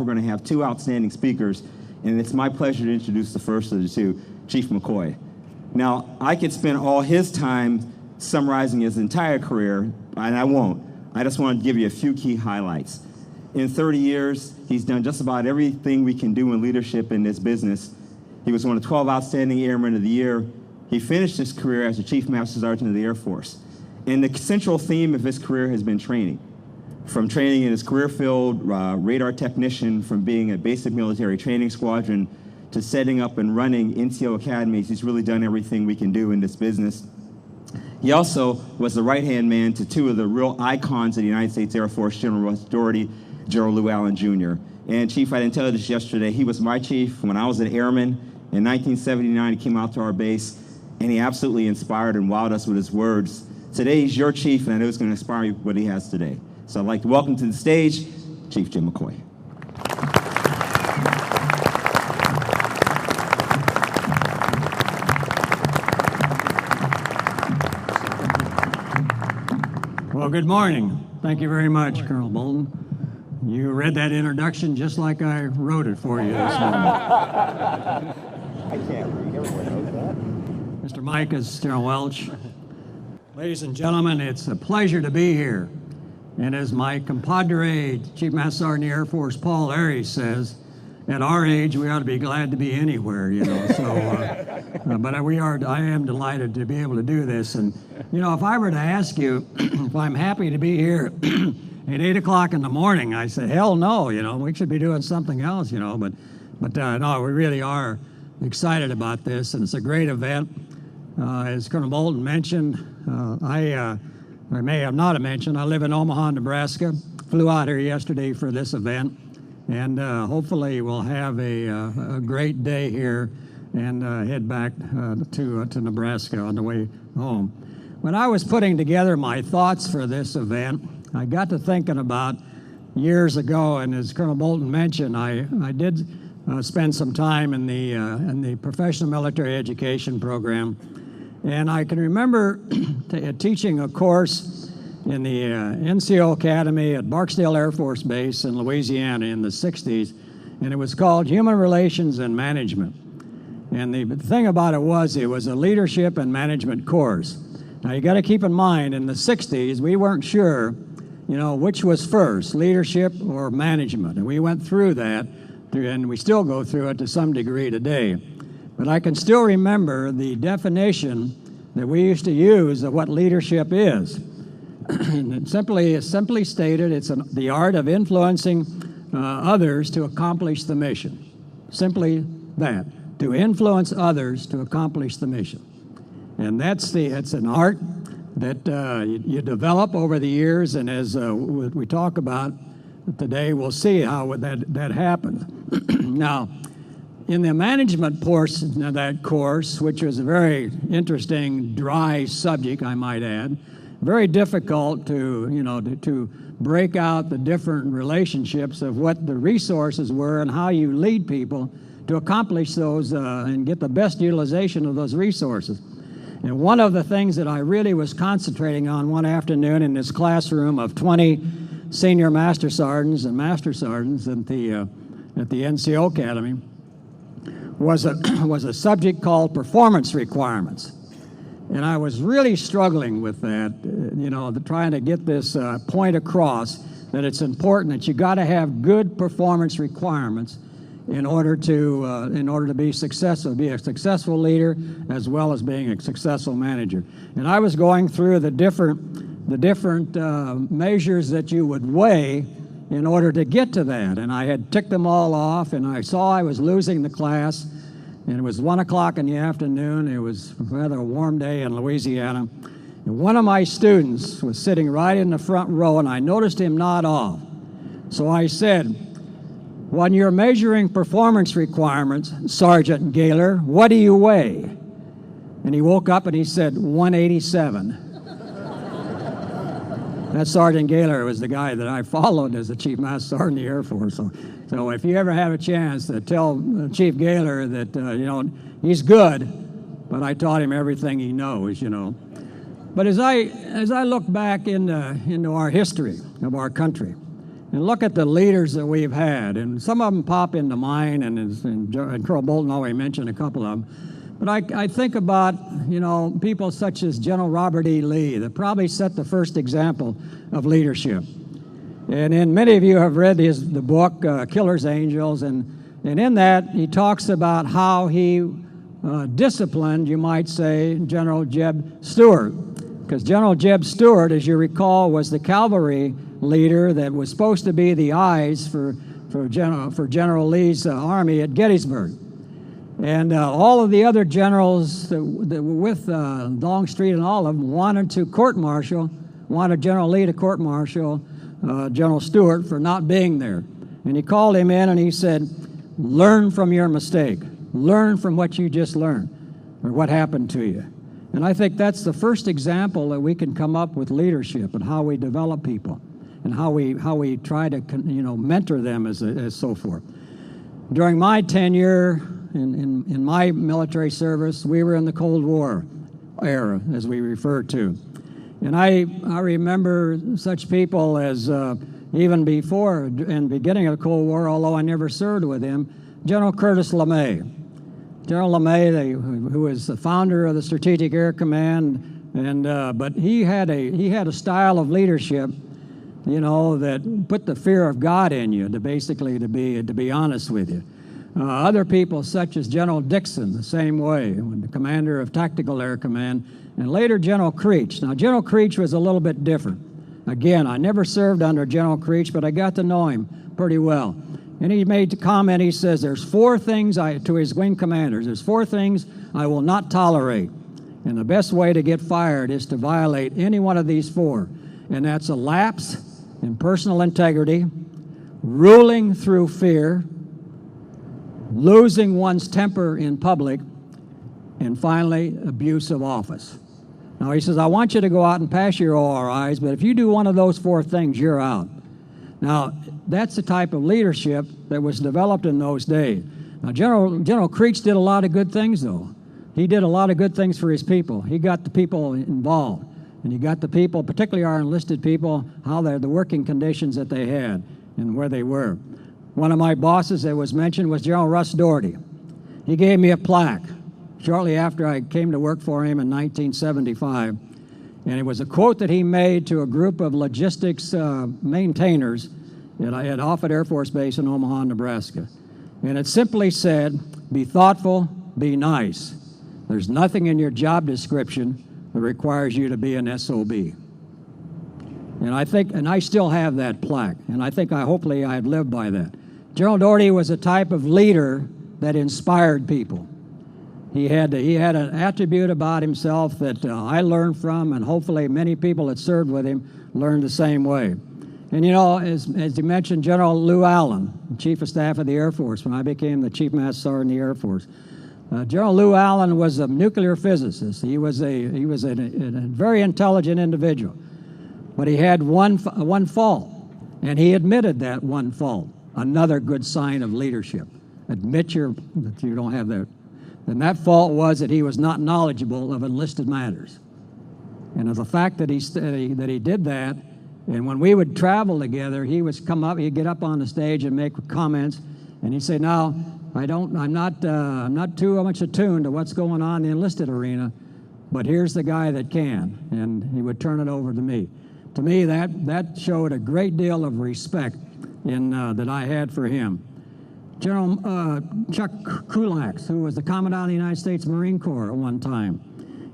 we're going to have two outstanding speakers, and it's my pleasure to introduce the first of the two, Chief McCoy. Now, I could spend all his time summarizing his entire career, and I won't. I just want to give you a few key highlights. In 30 years, he's done just about everything we can do in leadership in this business. He was one of 12 Outstanding Airmen of the Year. He finished his career as the Chief Master Sergeant of the Air Force. And the central theme of his career has been training. From training in his career field, radar technician, from being a basic military training squadron, to setting up and running NCO academies. He's really done everything we can do in this business. He also was the right-hand man to two of the real icons of the United States Air Force, General Russ Doherty, General Lou Allen Jr. And Chief, I didn't tell you this yesterday, he was my chief when I was an airman. In 1979, he came out to our base, and he absolutely inspired and wowed us with his words. Today, he's your chief, and I know it's going to inspire you what he has today. So I'd like to welcome to the stage, Chief Jim McCoy. Well, good morning. Thank you very much, Colonel Bolton. You read that introduction just like I wrote it for you this morning. I can't read. Everyone knows that. Mr. Mike is General Welsh. Ladies and gentlemen, it's a pleasure to be here. And as my compadre, Chief Master Sergeant of the Air Force, Paul Airy, says, at our age, we ought to be glad to be anywhere, you know. So, but I am delighted to be able to do this. And, you know, if I were to ask you if I'm happy to be here at 8 o'clock in the morning, I say, hell no, you know, we should be doing something else, you know. But no, we really are excited about this, and it's a great event. As Colonel Bolton mentioned, I may have not mentioned, I live in Omaha, Nebraska. Flew out here yesterday for this event, and hopefully we'll have a great day here and head back to Nebraska on the way home. When I was putting together my thoughts for this event, I got to thinking about years ago, and as Colonel Bolton mentioned, I did spend some time in the professional military education program. And I can remember teaching a course in the NCO Academy at Barksdale Air Force Base in Louisiana in the 60s, and it was called Human Relations and Management. And the thing about it was a leadership and management course. Now you got to keep in mind, in the 60s, we weren't sure, you know, which was first, leadership or management. And we went through that, and we still go through it to some degree today. But I can still remember the definition that we used to use of what leadership is. And simply stated, it's the art of influencing others to accomplish the mission. Simply that, to influence others to accomplish the mission. And it's an art that you develop over the years, and as we talk about today, we'll see how that happens. Now, in the management portion of that course, which was a very interesting, dry subject, I might add, very difficult to break out the different relationships of what the resources were and how you lead people to accomplish those and get the best utilization of those resources. And one of the things that I really was concentrating on one afternoon in this classroom of 20 senior master sergeants and master sergeants at the NCO Academy was a subject called performance requirements. And I was really struggling with that, trying to get this point across that it's important that you got to have good performance requirements in order to be successful, be a successful leader as well as being a successful manager. And I was going through the different measures that you would weigh in order to get to that. And I had ticked them all off, and I saw I was losing the class, and it was 1 o'clock in the afternoon. It was rather a warm day in Louisiana. And one of my students was sitting right in the front row, and I noticed him nod off. So I said, when you're measuring performance requirements, Sergeant Gaylor, what do you weigh? And he woke up and he said, 187. That Sergeant Gaylor was the guy that I followed as the Chief Master Sergeant of the Air Force. So if you ever have a chance to tell Chief Gaylor that, he's good, but I taught him everything he knows, But as I look back into our history of our country, and look at the leaders that we've had, and some of them pop into mind, and Colonel Bolton already mentioned a couple of them. But I think about, people such as General Robert E. Lee that probably set the first example of leadership. And many of you have read the book, Killer's Angels, and in that he talks about how he disciplined, you might say, General Jeb Stuart. Because General Jeb Stuart, as you recall, was the cavalry leader that was supposed to be the eyes for General Lee's army at Gettysburg. And all of the other generals that were with Longstreet and all of them wanted General Lee to court-martial General Stuart for not being there. And he called him in and he said, learn from your mistake. Learn from what you just learned or what happened to you. And I think that's the first example that we can come up with leadership and how we develop people and how we try to mentor them as so forth. During my tenure in my military service, we were in the Cold War era, as we refer to. And I remember such people as even before and beginning of the Cold War, although I never served with him, General Curtis LeMay. General LeMay, who was the founder of the Strategic Air Command, but he had a style of leadership, that put the fear of God in you, to be honest with you. Other people such as General Dixon, the same way, the commander of Tactical Air Command, and later General Creech. Now, General Creech was a little bit different. Again, I never served under General Creech, but I got to know him pretty well. And he made the comment, he says, there's 4 things to his wing commanders, there's 4 things I will not tolerate. And the best way to get fired is to violate any one of these 4. And that's a lapse in personal integrity, ruling through fear, losing one's temper in public, and finally, abuse of office. Now, he says, I want you to go out and pass your ORIs, but if you do one of those 4 things, you're out. Now, that's the type of leadership that was developed in those days. Now, General Creech did a lot of good things, though. He did a lot of good things for his people. He got the people involved, and he got the people, particularly our enlisted people, the working conditions that they had and where they were. One of my bosses that was mentioned was General Russ Doherty. He gave me a plaque shortly after I came to work for him in 1975, and it was a quote that he made to a group of logistics maintainers at Offutt Air Force Base in Omaha, Nebraska. And it simply said, be thoughtful, be nice. There's nothing in your job description that requires you to be an SOB. And I still have that plaque, and hopefully I've lived by that. General Doherty was a type of leader that inspired people. He had an attribute about himself that I learned from, and hopefully many people that served with him learned the same way. And as you mentioned, General Lew Allen, Chief of Staff of the Air Force, when I became the Chief Master Sergeant in the Air Force. General Lew Allen was a nuclear physicist. He was a very intelligent individual, but he had one fault, and he admitted that one fault. Another good sign of leadership. Admit that you don't have that. And that fault was that he was not knowledgeable of enlisted matters. And of the fact that he did that, and when we would travel together, he'd get up on the stage and make comments, and he'd say, "Now, I'm not too much attuned to what's going on in the enlisted arena, but here's the guy that can," and he would turn it over to me. To me, that showed a great deal of respect that I had for him. General Chuck Kulaks, who was the Commandant of the United States Marine Corps at one time,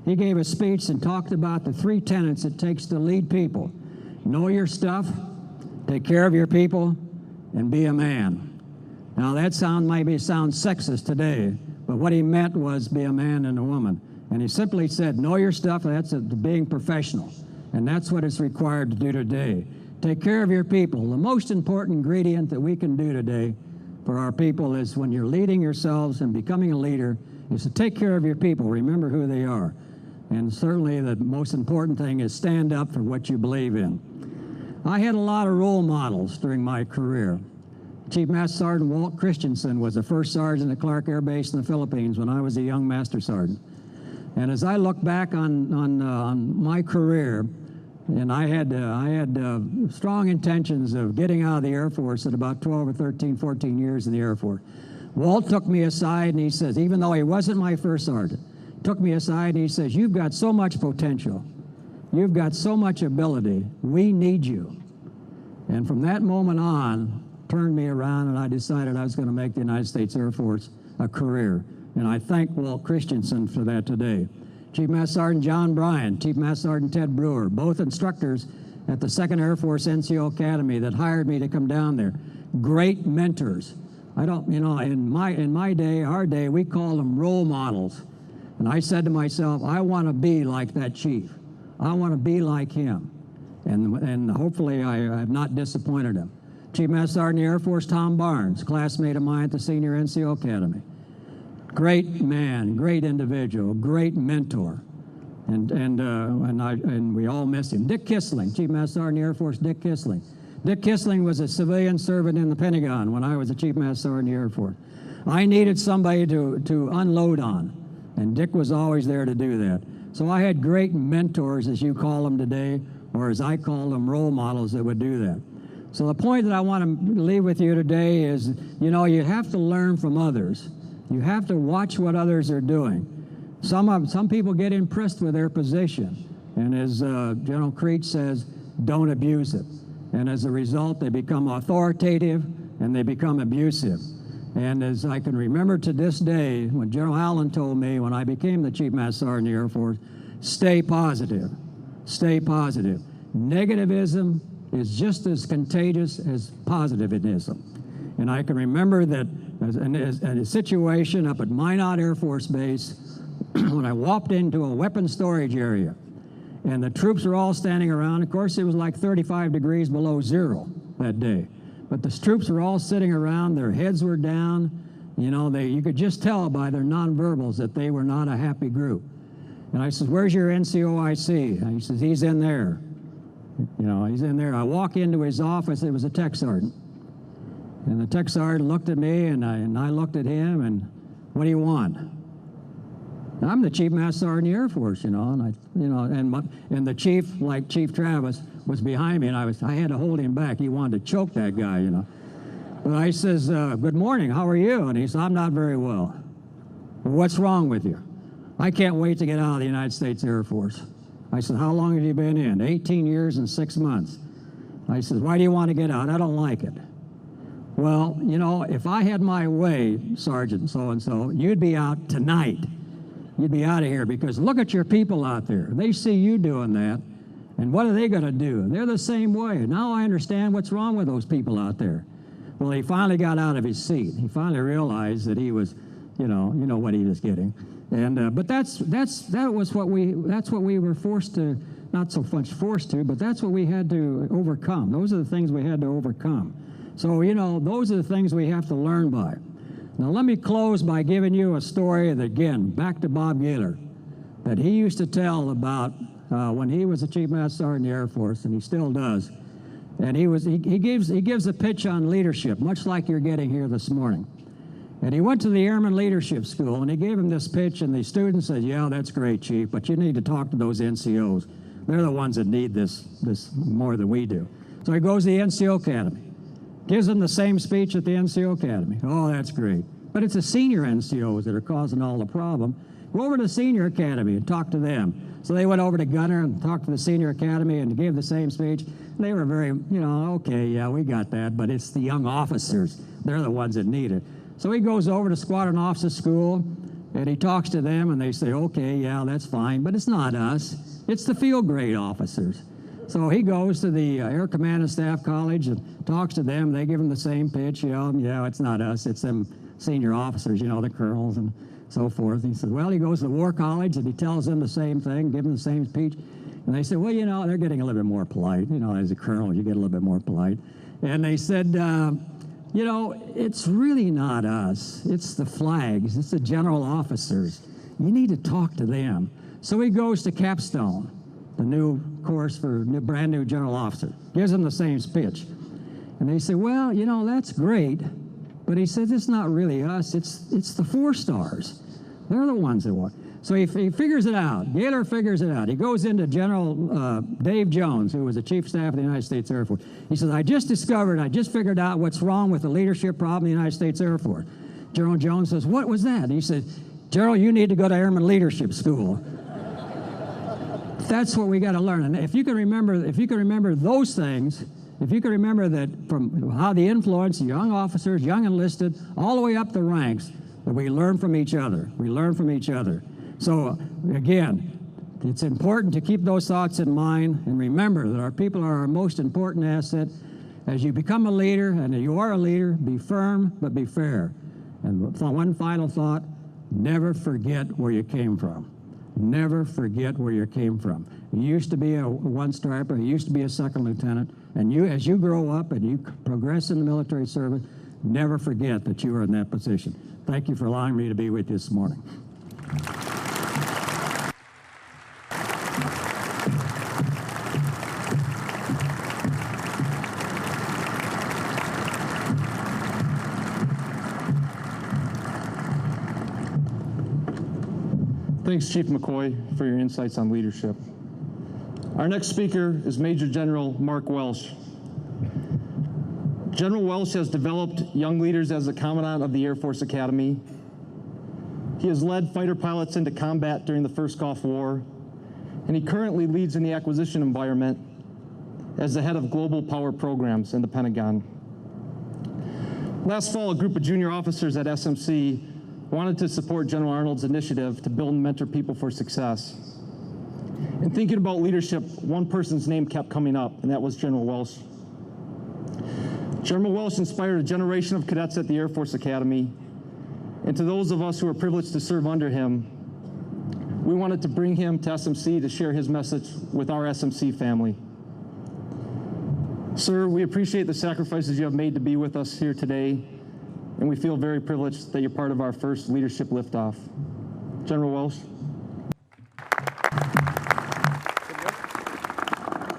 he gave a speech and talked about the 3 tenets it takes to lead people. Know your stuff, take care of your people, and be a man. Now that maybe sounds sexist today, but what he meant was be a man and a woman. And he simply said, know your stuff, that's being professional. And that's what it's required to do today. Take care of your people. The most important ingredient that we can do today for our people is when you're leading yourselves and becoming a leader is to take care of your people. Remember who they are. And certainly the most important thing is stand up for what you believe in. I had a lot of role models during my career. Chief Master Sergeant Walt Christensen was the first sergeant at Clark Air Base in the Philippines when I was a young Master Sergeant. And as I look back on my career, And I had strong intentions of getting out of the Air Force at about 12 or 13, 14 years in the Air Force. Walt took me aside and he says, even though he wasn't my first sergeant, took me aside and he says, you've got so much potential. You've got so much ability. We need you. And from that moment on, turned me around and I decided I was going to make the United States Air Force a career. And I thank Walt Christensen for that today. Chief Master Sergeant John Bryan, Chief Master Sergeant Ted Brewer, both instructors at the 2nd Air Force NCO Academy that hired me to come down there. Great mentors. I don't, you know, in my day, our day, we call them role models. And I said to myself, I want to be like that chief. I want to be like him. And hopefully I have not disappointed him. Chief Master Sergeant of the Air Force Tom Barnes, classmate of mine at the Senior NCO Academy. Great man, great individual, great mentor, and we all miss him. Dick Kissling, Chief Master Sergeant of the Air Force, Dick Kissling. Dick Kissling was a civilian servant in the Pentagon when I was a Chief Master Sergeant of the Air Force. I needed somebody to unload on, and Dick was always there to do that. So I had great mentors, as you call them today, or as I call them, role models that would do that. So the point that I want to leave with you today is, you know, you have to learn from others. You have to watch what others are doing. Some people get impressed with their position, and as General Creech says, don't abuse it. And as a result, they become authoritative and they become abusive. And as I can remember to this day, when General Allen told me when I became the Chief Master Sergeant of the Air Force, stay positive, stay positive. Negativism is just as contagious as positivism. And I can remember that in a situation up at Minot Air Force Base when I walked into a weapons storage area and the troops were all standing around. Of course, it was like 35 degrees below zero that day. But the troops were all sitting around, their heads were down. You know, you could just tell by their nonverbals that they were not a happy group. And I said, where's your NCOIC? And he says, he's in there. You know, he's in there. I walk into his office, it was a tech sergeant. And the tech sergeant looked at me, and I looked at him, and what do you want? I'm the Chief Master Sergeant of the Air Force, you know, and the chief, like Chief Travis, was behind me, and I had to hold him back. He wanted to choke that guy, you know. But I says, good morning, how are you? And he said, I'm not very well. Well, what's wrong with you? I can't wait to get out of the United States Air Force. I said, how long have you been in? 18 years and 6 months. I said, why do you want to get out? I don't like it. Well, you know, if I had my way, Sergeant so-and-so, you'd be out tonight. You'd be out of here because look at your people out there. They see you doing that, and what are they going to do? They're the same way. Now I understand what's wrong with those people out there. Well, he finally got out of his seat. He finally realized that he was, you know what he was getting. And but that's what we were forced to, not so much forced to, but that's what we had to overcome. Those are the things we had to overcome. So, you know, those are the things we have to learn by. Now, let me close by giving you a story that, again, back to Bob Gaylor, that he used to tell about when he was a Chief Master Sergeant in the Air Force, and he still does. And he gives a pitch on leadership, much like you're getting here this morning. And he went to the Airman Leadership School, and he gave him this pitch, and the student said, yeah, that's great, Chief, but you need to talk to those NCOs. They're the ones that need this more than we do. So he goes to the NCO Academy. Gives them the same speech at the NCO Academy. Oh, that's great. But it's the senior NCOs that are causing all the problem. Go over to the Senior Academy and talk to them. So they went over to Gunner and talked to the Senior Academy and gave the same speech. They were very, okay, yeah, we got that, but it's the young officers. They're the ones that need it. So he goes over to Squadron Officer School, and he talks to them, and they say, okay, yeah, that's fine, but it's not us. It's the field grade officers. So he goes to the Air Command and Staff College and talks to them. They give him the same pitch. Yeah, it's not us. It's them senior officers, the colonels and so forth. He says, well, he goes to the War College and he tells them the same thing, give them the same speech. And they say, well, they're getting a little bit more polite. As a colonel, you get a little bit more polite. And they said, it's really not us. It's the flags. It's the general officers. You need to talk to them. So he goes to Capstone, the new course for brand new general officer, gives them the same speech. And they say, well, that's great, but he says, it's not really us, it's the 4 stars. They're the ones that want. So he figures it out. Gaylor figures it out. He goes into General Dave Jones, who was the Chief of Staff of the United States Air Force. He says, I just figured out what's wrong with the leadership problem in the United States Air Force. General Jones says, what was that? And he said, General, you need to go to Airman Leadership School. That's what we got to learn. And if you can remember those things, if you can remember that from how the influence young officers, young enlisted, all the way up the ranks, that we learn from each other. We learn from each other. So again, it's important to keep those thoughts in mind and remember that our people are our most important asset. As you become a leader, and you are a leader, be firm but be fair. And one final thought, never forget where you came from. Never forget where you came from. You used to be a one-striper, you used to be a second lieutenant, and as you grow up and you progress in the military service, never forget that you were in that position. Thank you for allowing me to be with you this morning. Thanks, Chief McCoy, for your insights on leadership. Our next speaker is Major General Mark Welsh. General Welsh has developed young leaders as the Commandant of the Air Force Academy. He has led fighter pilots into combat during the First Gulf War, and he currently leads in the acquisition environment as the head of global power programs in the Pentagon. Last fall, a group of junior officers at SMC wanted to support General Arnold's initiative to build and mentor people for success. In thinking about leadership, one person's name kept coming up, and that was General Welsh. General Welsh inspired a generation of cadets at the Air Force Academy, and to those of us who are privileged to serve under him, we wanted to bring him to SMC to share his message with our SMC family. Sir, we appreciate the sacrifices you have made to be with us here today, and we feel very privileged that you're part of our first leadership liftoff. General Welsh.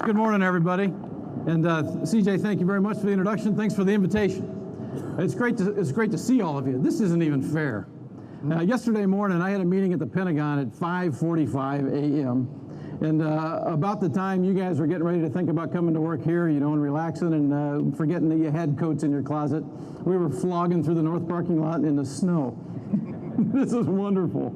Good morning, everybody. And CJ, thank you very much for the introduction. Thanks for the invitation. It's great to see all of you. This isn't even fair. Yesterday morning, I had a meeting at the Pentagon at 5:45 a.m. And about the time you guys were getting ready to think about coming to work here, you know, and relaxing and forgetting that you had coats in your closet, we were flogging through the north parking lot in the snow. This is wonderful.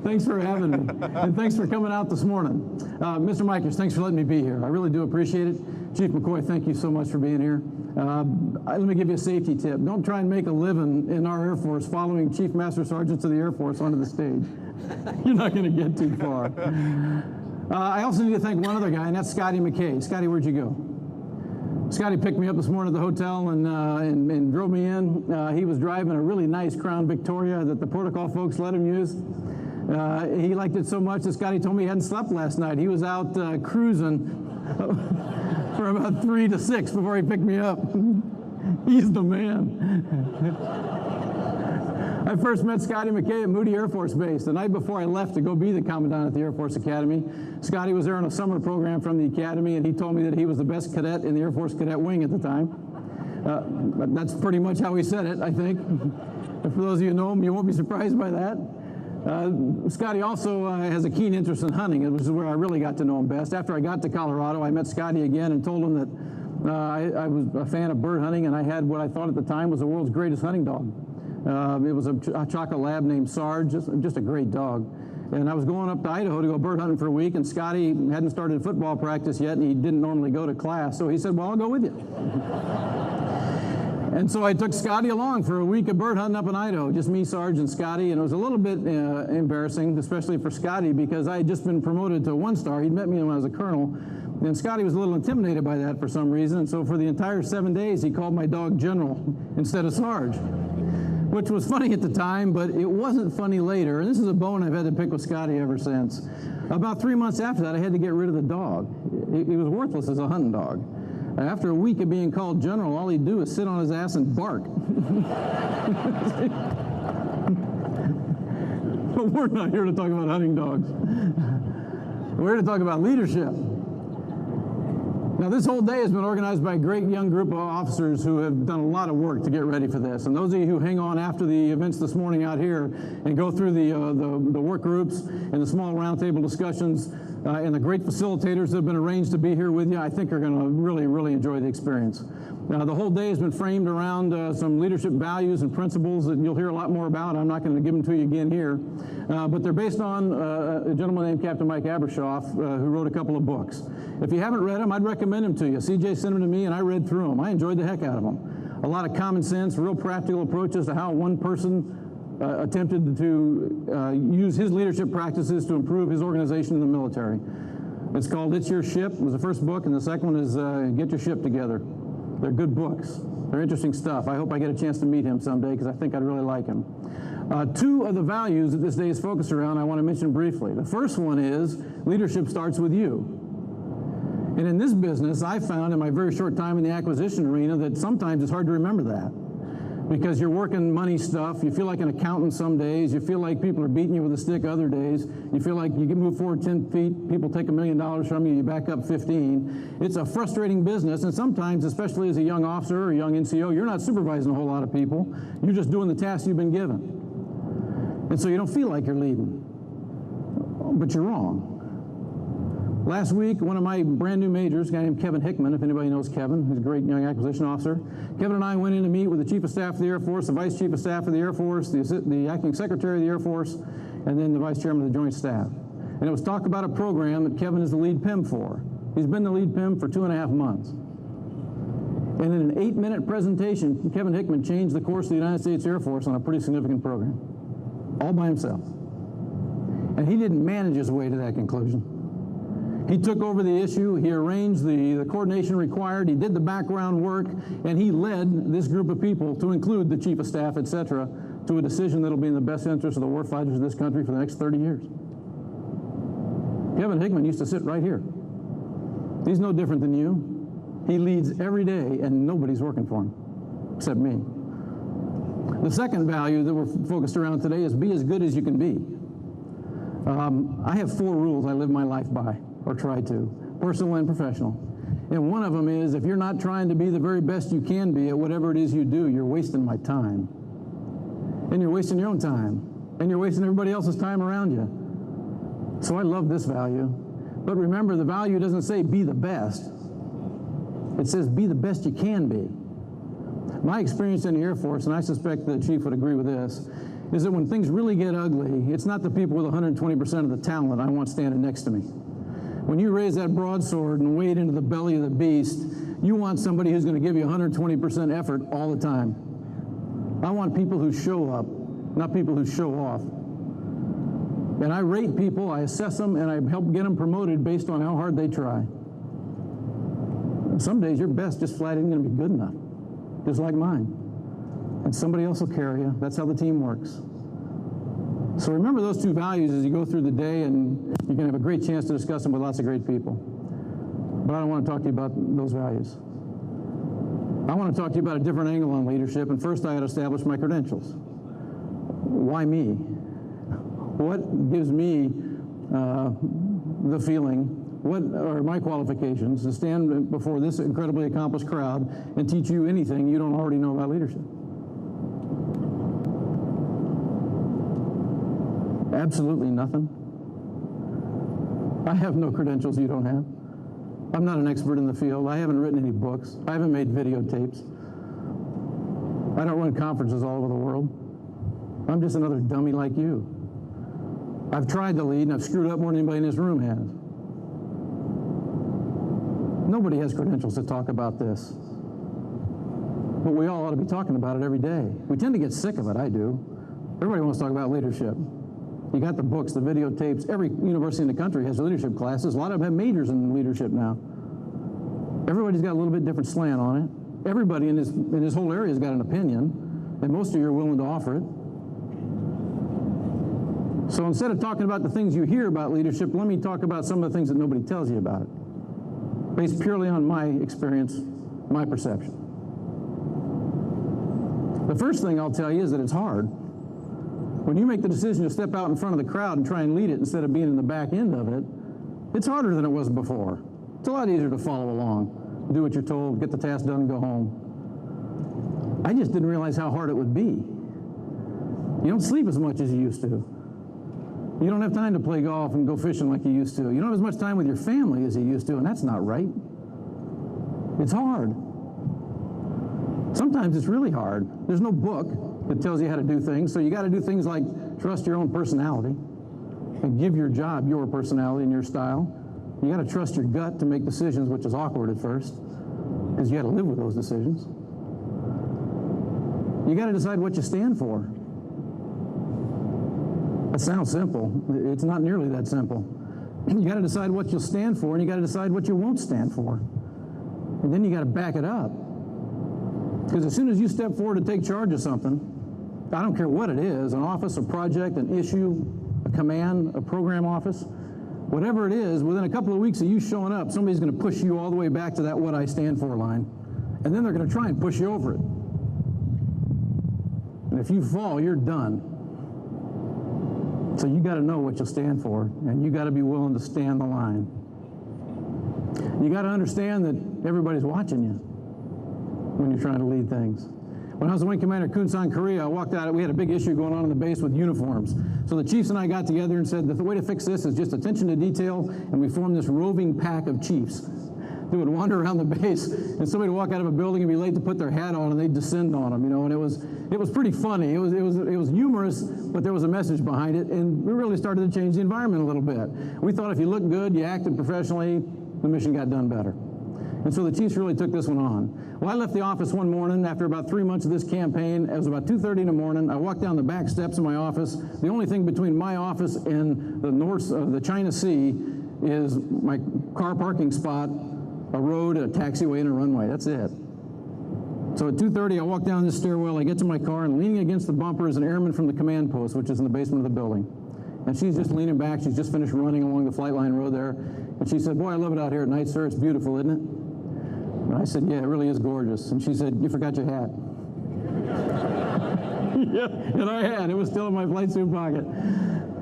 Thanks for having me. And thanks for coming out this morning. Mr. Mikers, thanks for letting me be here. I really do appreciate it. Chief McCoy, thank you so much for being here. Let me give you a safety tip. Don't try and make a living in our Air Force following Chief Master Sergeants of the Air Force onto the stage. You're not going to get too far. I also need to thank one other guy, and that's Scotty McKay. Scotty, where'd you go? Scotty picked me up this morning at the hotel and drove me in. He was driving a really nice Crown Victoria that the protocol folks let him use. He liked it so much that Scotty told me he hadn't slept last night. He was out cruising for about 3 to 6 before he picked me up. He's the man. I first met Scotty McKay at Moody Air Force Base the night before I left to go be the Commandant at the Air Force Academy. Scotty was there on a summer program from the Academy, and he told me that he was the best cadet in the Air Force Cadet Wing at the time. That's pretty much how he said it, I think. For those of you who know him, you won't be surprised by that. Scotty also has a keen interest in hunting, which is where I really got to know him best. After I got to Colorado, I met Scotty again and told him that I was a fan of bird hunting, and I had what I thought at the time was the world's greatest hunting dog. It was a chocolate lab named Sarge, just a great dog. And I was going up to Idaho to go bird hunting for a week, and Scotty hadn't started football practice yet, and he didn't normally go to class. So he said, well, I'll go with you. And so I took Scotty along for a week of bird hunting up in Idaho, just me, Sarge, and Scotty. And it was a little bit embarrassing, especially for Scotty, because I had just been promoted to a 1-star. He'd met me when I was a colonel. And Scotty was a little intimidated by that for some reason. And so for the entire 7 days, he called my dog General instead of Sarge, which was funny at the time, but it wasn't funny later. And this is a bone I've had to pick with Scotty ever since. About 3 months after that, I had to get rid of the dog. He was worthless as a hunting dog. After a week of being called General, all he'd do is sit on his ass and bark. But we're not here to talk about hunting dogs. We're here to talk about leadership. Now, this whole day has been organized by a great young group of officers who have done a lot of work to get ready for this. And those of you who hang on after the events this morning out here and go through the work groups and the small roundtable discussions and the great facilitators that have been arranged to be here with you, I think are going to really, really enjoy the experience. The whole day has been framed around some leadership values and principles that you'll hear a lot more about. I'm not going to give them to you again here. But they're based on a gentleman named Captain Mike Abershoff, who wrote a couple of books. If you haven't read them, I'd recommend them to you. CJ sent them to me, and I read through them. I enjoyed the heck out of them. A lot of common sense, real practical approaches to how one person attempted to use his leadership practices to improve his organization in the military. It's called It's Your Ship, was the first book, and the second one is Get Your Ship Together. They're good books. They're interesting stuff. I hope I get a chance to meet him someday because I think I'd really like him. Two of the values that this day is focused around I want to mention briefly. The first one is leadership starts with you. And in this business, I found in my very short time in the acquisition arena that sometimes it's hard to remember that. Because you're working money stuff, you feel like an accountant some days, you feel like people are beating you with a stick other days, you feel like you can move forward 10 feet, people take $1 million from you, you back up 15. It's a frustrating business, and sometimes, especially as a young officer or a young NCO, you're not supervising a whole lot of people, you're just doing the tasks you've been given. And so you don't feel like you're leading, but you're wrong. Last week, one of my brand new majors, a guy named Kevin Hickman, if anybody knows Kevin, he's a great young acquisition officer. Kevin and I went in to meet with the Chief of Staff of the Air Force, the Vice Chief of Staff of the Air Force, the Acting Secretary of the Air Force, and then the Vice Chairman of the Joint Staff. And it was talk about a program that Kevin is the lead PIM for. He's been the lead PIM for 2.5 months. And in an 8-minute presentation, Kevin Hickman changed the course of the United States Air Force on a pretty significant program, all by himself. And he didn't manage his way to that conclusion. He took over the issue, he arranged the coordination required, he did the background work, and he led this group of people, to include the Chief of Staff, etc., to a decision that will be in the best interest of the warfighters of this country for the next 30 years. Kevin Hickman used to sit right here. He's no different than you. He leads every day, and nobody's working for him, except me. The second value that we're focused around today is be as good as you can be. I have 4 rules I live my life by, or try to, personal and professional. And one of them is, if you're not trying to be the very best you can be at whatever it is you do, you're wasting my time. And you're wasting your own time. And you're wasting everybody else's time around you. So I love this value. But remember, the value doesn't say be the best. It says be the best you can be. My experience in the Air Force, and I suspect the Chief would agree with this, is that when things really get ugly, it's not the people with 120% of the talent I want standing next to me. When you raise that broadsword and wade into the belly of the beast, you want somebody who's going to give you 120% effort all the time. I want people who show up, not people who show off. And I rate people, I assess them, and I help get them promoted based on how hard they try. Some days your best just flat isn't going to be good enough, just like mine. And somebody else will carry you. That's how the team works. So remember those 2 values as you go through the day, and you can have a great chance to discuss them with lots of great people. But I don't want to talk to you about those values. I want to talk to you about a different angle on leadership, and first I had to establish my credentials. Why me? What gives me the feeling, what are my qualifications to stand before this incredibly accomplished crowd and teach you anything you don't already know about leadership? Absolutely nothing. I have no credentials you don't have. I'm not an expert in the field. I haven't written any books. I haven't made videotapes. I don't run conferences all over the world. I'm just another dummy like you. I've tried to lead, and I've screwed up more than anybody in this room has. Nobody has credentials to talk about this. But we all ought to be talking about it every day. We tend to get sick of it, I do. Everybody wants to talk about leadership. You got the books, the videotapes. Every university in the country has leadership classes. A lot of them have majors in leadership now. Everybody's got a little bit different slant on it. Everybody in this whole area has got an opinion, and most of you are willing to offer it. So instead of talking about the things you hear about leadership, let me talk about some of the things that nobody tells you about it, based purely on my experience, my perception. The first thing I'll tell you is that it's hard. When you make the decision to step out in front of the crowd and try and lead it instead of being in the back end of it, it's harder than it was before. It's a lot easier to follow along, do what you're told, get the task done, and go home. I just didn't realize how hard it would be. You don't sleep as much as you used to. You don't have time to play golf and go fishing like you used to. You don't have as much time with your family as you used to, and that's not right. It's hard. Sometimes it's really hard. There's no book that tells you how to do things, so you got to do things like trust your own personality and give your job your personality and your style. You got to trust your gut to make decisions, which is awkward at first, because you got to live with those decisions. You got to decide what you stand for. That sounds simple. It's not nearly that simple. You got to decide what you'll stand for, and you got to decide what you won't stand for. And then you got to back it up. Because as soon as you step forward to take charge of something, I don't care what it is, an office, a project, an issue, a command, a program office, whatever it is, within a couple of weeks of you showing up, somebody's going to push you all the way back to that what I stand for line. And then they're going to try and push you over it. And if you fall, you're done. So you got to know what you'll stand for, and you got to be willing to stand the line. You got to understand that everybody's watching you when you're trying to lead things. When I was the wing commander at Kunsan, Korea, I walked out, we had a big issue going on in the base with uniforms. So the chiefs and I got together and said that the way to fix this is just attention to detail, and we formed this roving pack of chiefs that would wander around the base, and somebody would walk out of a building and be late to put their hat on, and they'd descend on them, you know, and it was pretty funny. It was humorous, but there was a message behind it, and we really started to change the environment a little bit. We thought if you looked good, you acted professionally, the mission got done better. And so the chiefs really took this one on. Well, I left the office one morning after about 3 months of this campaign. It was about 2:30 in the morning. I walked down the back steps of my office. The only thing between my office and the China Sea is my car parking spot, a road, a taxiway, and a runway. That's it. So at 2:30, I walk down this stairwell. I get to my car, and leaning against the bumper is an airman from the command post, which is in the basement of the building. And she's just leaning back. She's just finished running along the flight line road there. And she said, "Boy, I love it out here at night, sir. It's beautiful, isn't it?" And I said, "Yeah, it really is gorgeous." And she said, "You forgot your hat." Yeah, and I had. It was still in my flight suit pocket.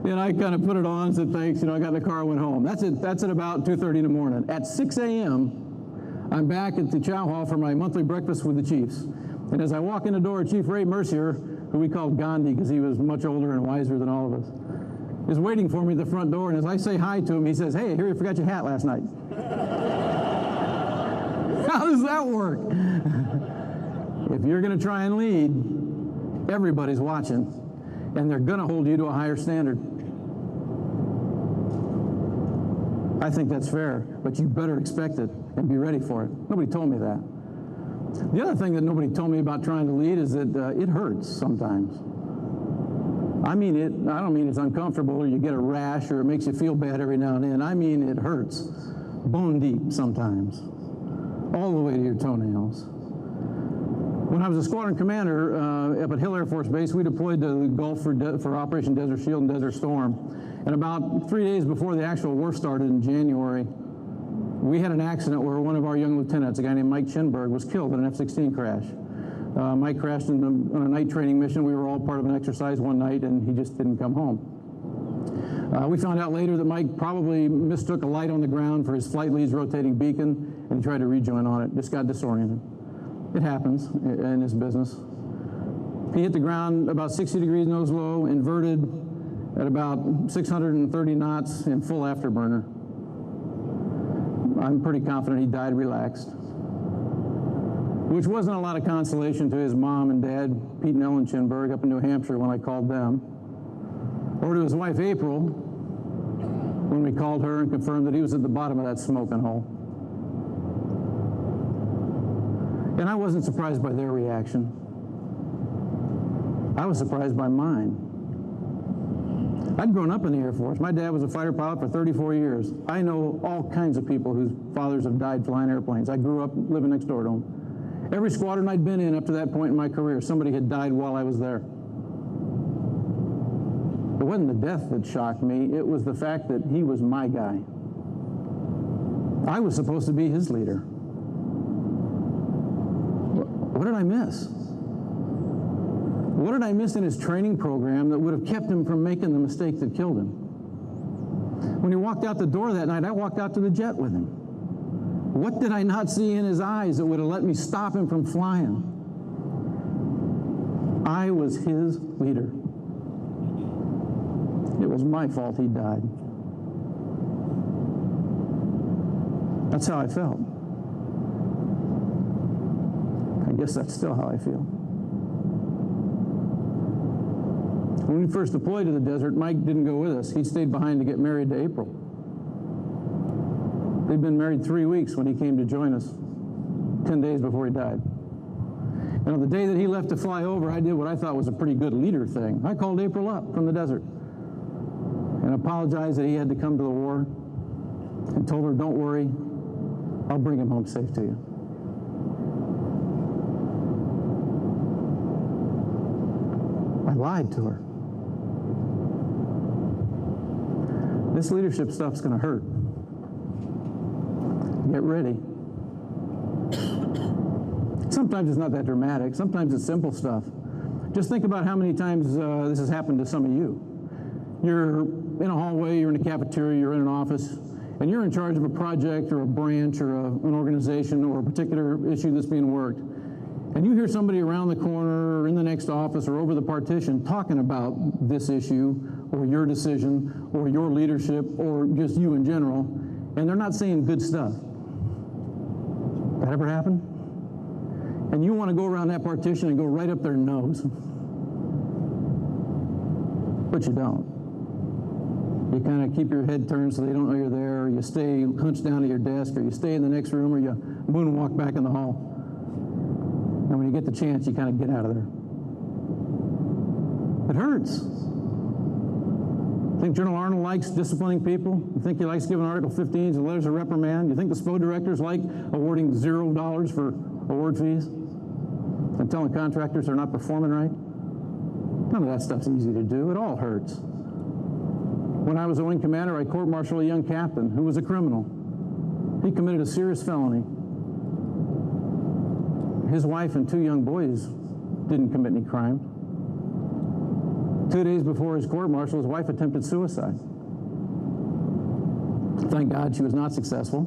And I kind of put it on and said, "Thanks." You know, I got in the car and went home. That's at about 2:30 in the morning. At 6 a.m., I'm back at the chow hall for my monthly breakfast with the chiefs. And as I walk in the door, Chief Ray Mercier, who we called Gandhi because he was much older and wiser than all of us, is waiting for me at the front door. And as I say hi to him, he says, "Hey, I hear you forgot your hat last night." How does that work? If you're going to try and lead, everybody's watching, and they're going to hold you to a higher standard. I think that's fair, but you better expect it and be ready for it. Nobody told me that. The other thing that nobody told me about trying to lead is that it hurts sometimes. I mean it. I don't mean it's uncomfortable or you get a rash or it makes you feel bad every now and then. I mean it hurts, bone deep sometimes, all the way to your toenails. When I was a squadron commander up at Hill Air Force Base, we deployed to the Gulf for Operation Desert Shield and Desert Storm. And about 3 days before the actual war started in January, we had an accident where one of our young lieutenants, a guy named Mike Chinberg, was killed in an F-16 crash. Mike crashed on a night training mission. We were all part of an exercise one night, and he just didn't come home. We found out later that Mike probably mistook a light on the ground for his flight lead's rotating beacon, and he tried to rejoin on it. Just got disoriented. It happens in this business. He hit the ground about 60 degrees nose low, inverted at about 630 knots in full afterburner. I'm pretty confident he died relaxed, which wasn't a lot of consolation to his mom and dad, Pete and Ellen Chinberg, up in New Hampshire when I called them, or to his wife, April, when we called her and confirmed that he was at the bottom of that smoking hole. And I wasn't surprised by their reaction. I was surprised by mine. I'd grown up in the Air Force. My dad was a fighter pilot for 34 years. I know all kinds of people whose fathers have died flying airplanes. I grew up living next door to them. Every squadron I'd been in up to that point in my career, somebody had died while I was there. It wasn't the death that shocked me. It was the fact that he was my guy. I was supposed to be his leader. What did I miss? What did I miss in his training program that would have kept him from making the mistake that killed him? When he walked out the door that night, I walked out to the jet with him. What did I not see in his eyes that would have let me stop him from flying? I was his leader. It was my fault he died. That's how I felt. I guess that's still how I feel. When we first deployed to the desert, Mike didn't go with us. He stayed behind to get married to April. They'd been married 3 weeks when he came to join us, 10 days before he died. And on the day that he left to fly over, I did what I thought was a pretty good leader thing. I called April up from the desert and apologized that he had to come to the war and told her, don't worry, I'll bring him home safe to you. I lied to her. This leadership stuff's going to hurt. Get ready. Sometimes it's not that dramatic. Sometimes it's simple stuff. Just think about how many times this has happened to some of you. You're in a hallway, you're in a cafeteria, you're in an office, and you're in charge of a project or a branch or an organization or a particular issue that's being worked. And you hear somebody around the corner or in the next office or over the partition talking about this issue or your decision or your leadership or just you in general, and they're not saying good stuff. That ever happen? And you want to go around that partition and go right up their nose. But you don't. You kind of keep your head turned so they don't know you're there, or you stay hunched down at your desk, or you stay in the next room, or you moonwalk back in the hall. And when you get the chance, you kind of get out of there. It hurts. Think General Arnold likes disciplining people? You think he likes giving Article 15s and letters of reprimand? You think the SPO directors like awarding $0 for award fees and telling contractors they're not performing right? None of that stuff's easy to do. It all hurts. When I was a wing commander, I court-martialed a young captain who was a criminal. He committed a serious felony. His wife and 2 young boys didn't commit any crime. 2 days before his court-martial, his wife attempted suicide. Thank God she was not successful.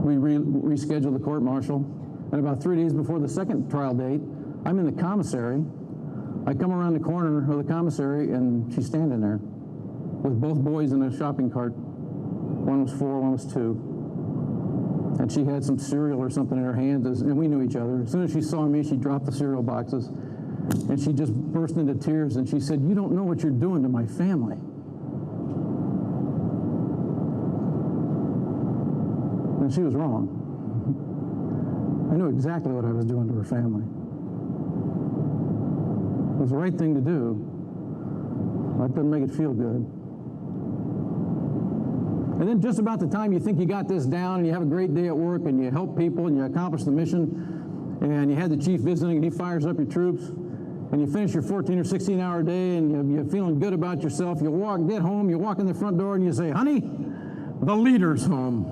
We rescheduled the court-martial, and about 3 days before the second trial date, I'm in the commissary. I come around the corner of the commissary, and she's standing there with both boys in a shopping cart. One was 4, one was 2. And she had some cereal or something in her hands, and we knew each other. As soon as she saw me, she dropped the cereal boxes, and she just burst into tears, and she said, "You don't know what you're doing to my family." And she was wrong. I knew exactly what I was doing to her family. It was the right thing to do. That doesn't make it feel good. And then just about the time you think you got this down and you have a great day at work and you help people and you accomplish the mission and you had the chief visiting and he fires up your troops and you finish your 14 or 16-hour day and you're feeling good about yourself, you get home, you walk in the front door and you say, "Honey, the leader's home."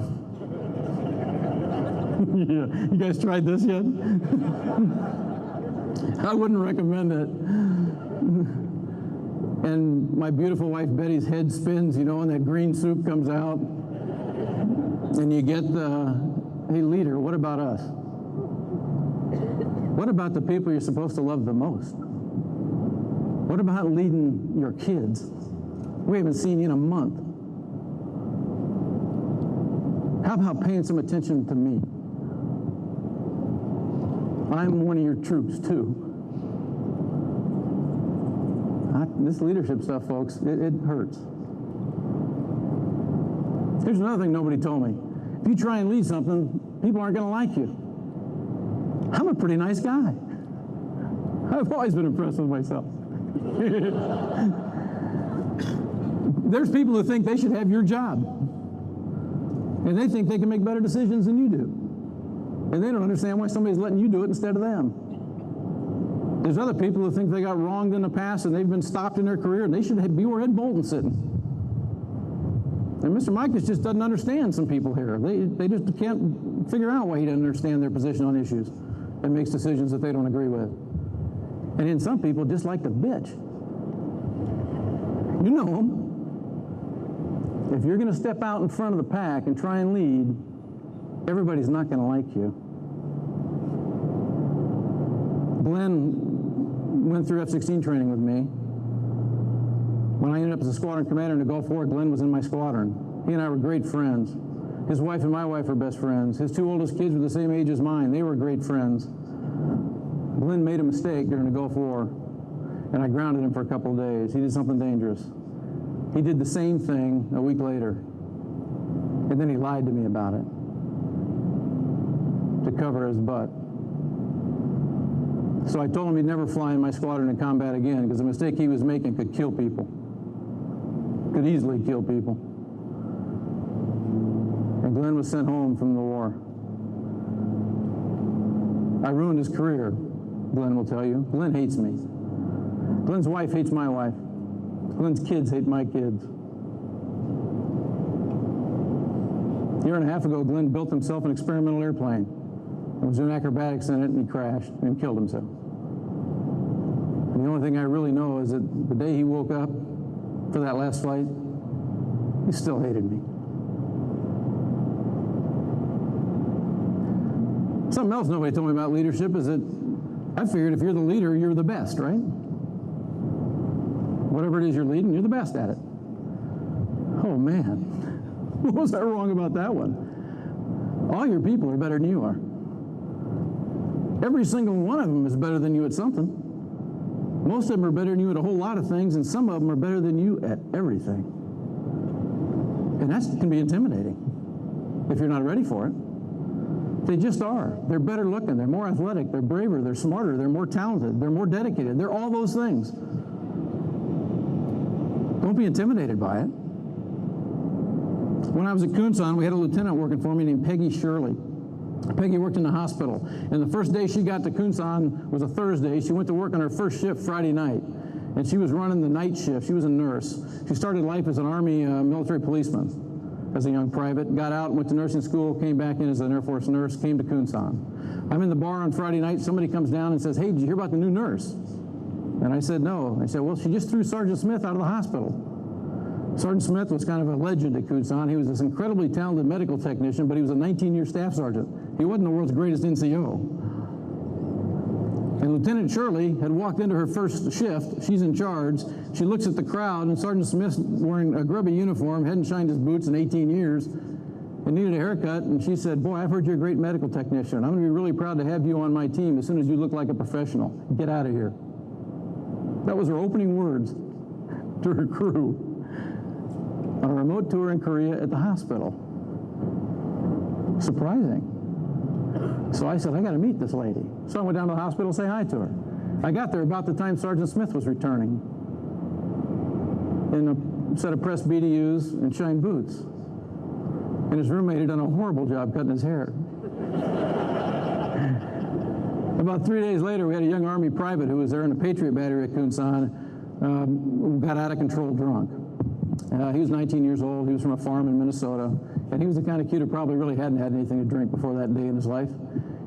Yeah. You guys tried this yet? I wouldn't recommend it. And my beautiful wife Betty's head spins, you know, and that green soup comes out. And you get the, "Hey, leader, what about us? What about the people you're supposed to love the most? What about leading your kids? We haven't seen you in a month. How about paying some attention to me? I'm one of your troops, too." This leadership stuff, folks, it hurts. Here's another thing nobody told me. If you try and lead something, people aren't going to like you. I'm a pretty nice guy. I've always been impressed with myself. There's people who think they should have your job. And they think they can make better decisions than you do. And they don't understand why somebody's letting you do it instead of them. There's other people who think they got wronged in the past and they've been stopped in their career and they should be where Ed Bolton's sitting. And Mr. Mikas just doesn't understand some people here. They just can't figure out why he doesn't understand their position on issues and makes decisions that they don't agree with. And then some people just like to bitch. You know them. If you're going to step out in front of the pack and try and lead, everybody's not going to like you. Glenn went through F-16 training with me. When I ended up as a squadron commander in the Gulf War, Glenn was in my squadron. He and I were great friends. His wife and my wife are best friends. His two oldest kids were the same age as mine. They were great friends. Glenn made a mistake during the Gulf War, and I grounded him for a couple of days. He did something dangerous. He did the same thing a week later, and then he lied to me about it to cover his butt. So I told him he'd never fly in my squadron in combat again, because the mistake he was making could kill people, could easily kill people. And Glenn was sent home from the war. I ruined his career, Glenn will tell you. Glenn hates me. Glenn's wife hates my wife. Glenn's kids hate my kids. A year and a half ago, Glenn built himself an experimental airplane. He was doing acrobatics in it, and he crashed and killed himself. And the only thing I really know is that the day he woke up for that last flight, he still hated me. Something else nobody told me about leadership is that I figured if you're the leader, you're the best, right? Whatever it is you're leading, you're the best at it. Oh, man. What was I wrong about that one? All your people are better than you are. Every single one of them is better than you at something. Most of them are better than you at a whole lot of things, and some of them are better than you at everything. And that can be intimidating if you're not ready for it. They just are. They're better looking. They're more athletic. They're braver. They're smarter. They're more talented. They're more dedicated. They're all those things. Don't be intimidated by it. When I was at Kunsan, we had a lieutenant working for me named Peggy Shirley. Peggy worked in the hospital. And the first day she got to Kunsan was a Thursday. She went to work on her first shift Friday night. And she was running the night shift. She was a nurse. She started life as an Army military policeman as a young private, got out, went to nursing school, came back in as an Air Force nurse, came to Kunsan. I'm in the bar on Friday night. Somebody comes down and says, "Hey, did you hear about the new nurse?" And I said, "No." I said, "Well, she just threw Sergeant Smith out of the hospital." Sergeant Smith was kind of a legend at Kunsan. He was this incredibly talented medical technician, but he was a 19-year staff sergeant. He wasn't the world's greatest NCO. And Lieutenant Shirley had walked into her first shift. She's in charge. She looks at the crowd, and Sergeant Smith's wearing a grubby uniform, hadn't shined his boots in 18 years, and needed a haircut. And she said, "Boy, I've heard you're a great medical technician. I'm going to be really proud to have you on my team as soon as you look like a professional. Get out of here." That was her opening words to her crew on a remote tour in Korea at the hospital. Surprising. So I said, "I got to meet this lady." So I went down to the hospital to say hi to her. I got there about the time Sergeant Smith was returning in a set of pressed BDUs and shined boots. And his roommate had done a horrible job cutting his hair. About 3 days later, we had a young Army private who was there in a Patriot battery at Kunsan, who got out of control drunk. He was 19 years old. He was from a farm in Minnesota. And he was the kind of kid who probably really hadn't had anything to drink before that day in his life.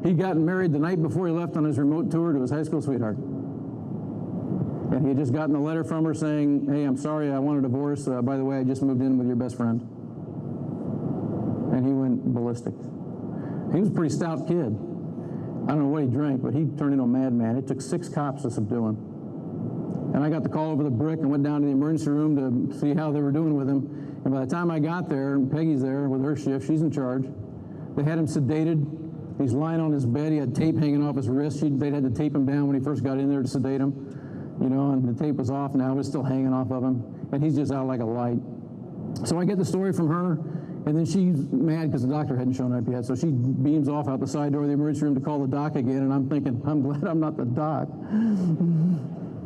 He'd gotten married the night before he left on his remote tour to his high school sweetheart. And he had just gotten a letter from her saying, "Hey, I'm sorry, I want a divorce. By the way, I just moved in with your best friend." And he went ballistic. He was a pretty stout kid. I don't know what he drank, but he turned into a madman. It took 6 cops to subdue him. And I got the call over the brick and went down to the emergency room to see how they were doing with him. And by the time I got there, and Peggy's there with her shift, she's in charge, they had him sedated. He's lying on his bed. He had tape hanging off his wrist. They'd had to tape him down when he first got in there to sedate him. You know, and the tape was off now, but it's still hanging off of him. And he's just out like a light. So I get the story from her, and then she's mad because the doctor hadn't shown up yet. So she beams off out the side door of the emergency room to call the doc again, and I'm thinking, I'm glad I'm not the doc.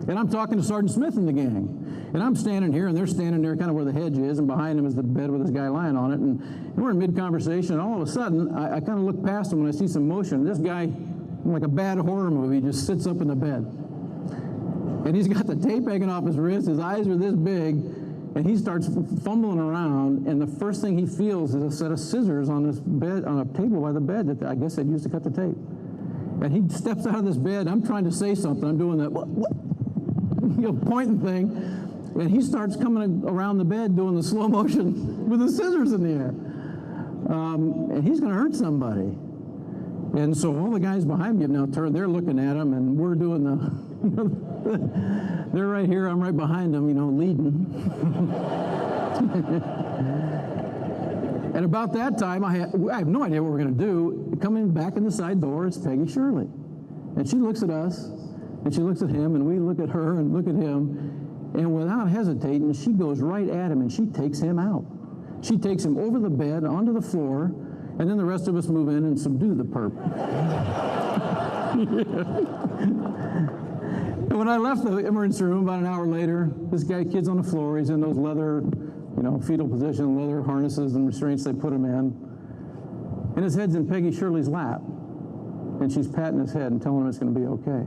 And I'm talking to Sergeant Smith and the gang. And I'm standing here, and they're standing there kind of where the hedge is, and behind him is the bed with this guy lying on it. And we're in mid-conversation, and all of a sudden, I kind of look past him when I see some motion. This guy, like a bad horror movie, just sits up in the bed. And he's got the tape hanging off his wrist. His eyes are this big, and he starts fumbling around, and the first thing he feels is a set of scissors on this bed, on a table by the bed that I guess they'd used to cut the tape. And he steps out of this bed. I'm trying to say something. I'm doing that, what? You know, pointing thing, and he starts coming around the bed doing the slow motion with the scissors in the air. and he's going to hurt somebody. And so all the guys behind me have now turned, they're looking at him, and we're doing the, they're right here, I'm right behind them, leading. And about that time, I have no idea what we're going to do. Coming back in the side door, it's Peggy Shirley. And she looks at us, and she looks at him, and we look at her and look at him, and without hesitating, she goes right at him, and she takes him out. She takes him over the bed, onto the floor, and then the rest of us move in and subdue the perp. And when I left the emergency room about an hour later, this kid's on the floor. He's in those leather, fetal position, leather harnesses and restraints they put him in. And his head's in Peggy Shirley's lap. And she's patting his head and telling him it's going to be okay.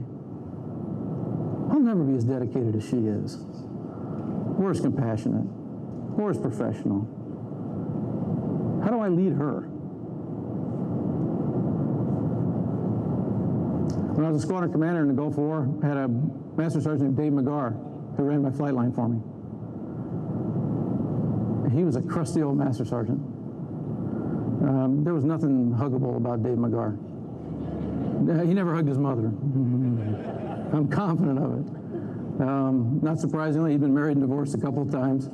I'll never be as dedicated as she is, or as compassionate, or as professional. How do I lead her? When I was a squadron commander in the Gulf War, I had a Master Sergeant named Dave McGarr who ran my flight line for me. He was a crusty old Master Sergeant. There was nothing huggable about Dave McGarr. He never hugged his mother. I'm confident of it. Not surprisingly, he'd been married and divorced a couple of times.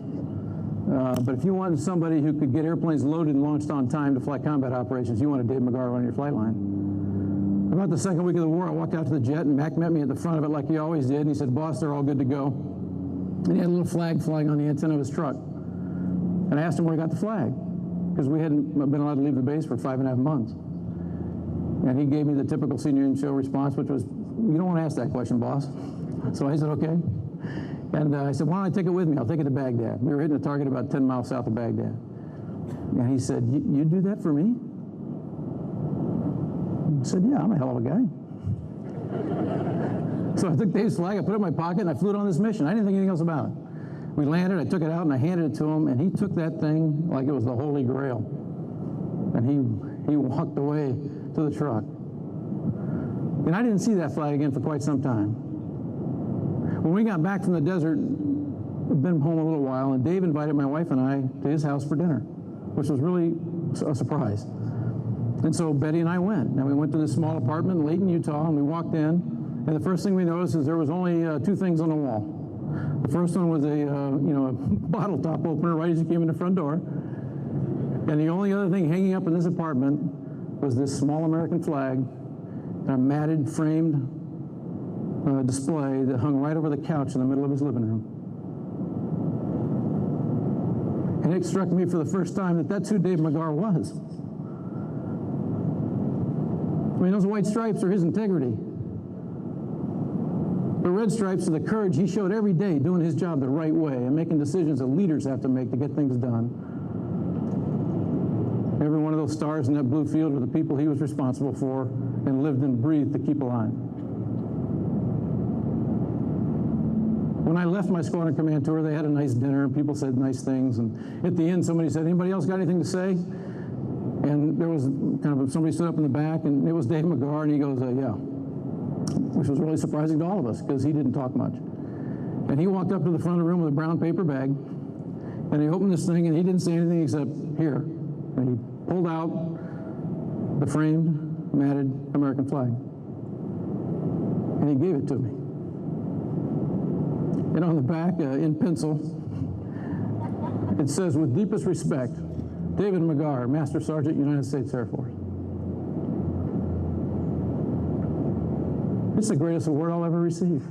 But if you wanted somebody who could get airplanes loaded and launched on time to fly combat operations, you wanted Dave McGarr running your flight line. About the second week of the war, I walked out to the jet, and Mac met me at the front of it like he always did, and he said, "Boss, they're all good to go." And he had a little flag flying on the antenna of his truck. And I asked him where he got the flag, because we hadn't been allowed to leave the base for 5.5 months. And he gave me the typical senior in-show response, which was, "You don't want to ask that question, boss." So I said, "Okay." And I said, "Why don't I take it with me? I'll take it to Baghdad." We were hitting a target about 10 miles south of Baghdad. And he said, "You do that for me?" I said, "Yeah, I'm a hell of a guy." So I took Dave's flag, I put it in my pocket, and I flew it on this mission. I didn't think anything else about it. We landed, I took it out, and I handed it to him, and he took that thing like it was the Holy Grail. And he walked away to the truck. And I didn't see that flag again for quite some time. When we got back from the desert, we'd been home a little while, and Dave invited my wife and I to his house for dinner, which was really a surprise. And so Betty and I went. And we went to this small apartment in Layton, Utah, and we walked in. And the first thing we noticed is there was only 2 things on the wall. The first one was a bottle top opener right as you came in the front door. And the only other thing hanging up in this apartment was this small American flag and a matted, framed display that hung right over the couch in the middle of his living room. And it struck me for the first time that that's who Dave McGarr was. I mean, those white stripes are his integrity. The red stripes are the courage he showed every day doing his job the right way and making decisions that leaders have to make to get things done. Every one of those stars in that blue field are the people he was responsible for and lived and breathed to keep alive. When I left my squadron command tour, they had a nice dinner and people said nice things. And at the end, somebody said, "Anybody else got anything to say?" And there was somebody stood up in the back, and it was Dave McGarr, and he goes, "Yeah," which was really surprising to all of us because he didn't talk much. And he walked up to the front of the room with a brown paper bag, and he opened this thing, and he didn't say anything except, "Here." And he pulled out the framed, matted American flag, and he gave it to me. And on the back, in pencil, it says, "With deepest respect, David McGarr, Master Sergeant, United States Air Force." It's the greatest award I'll ever receive.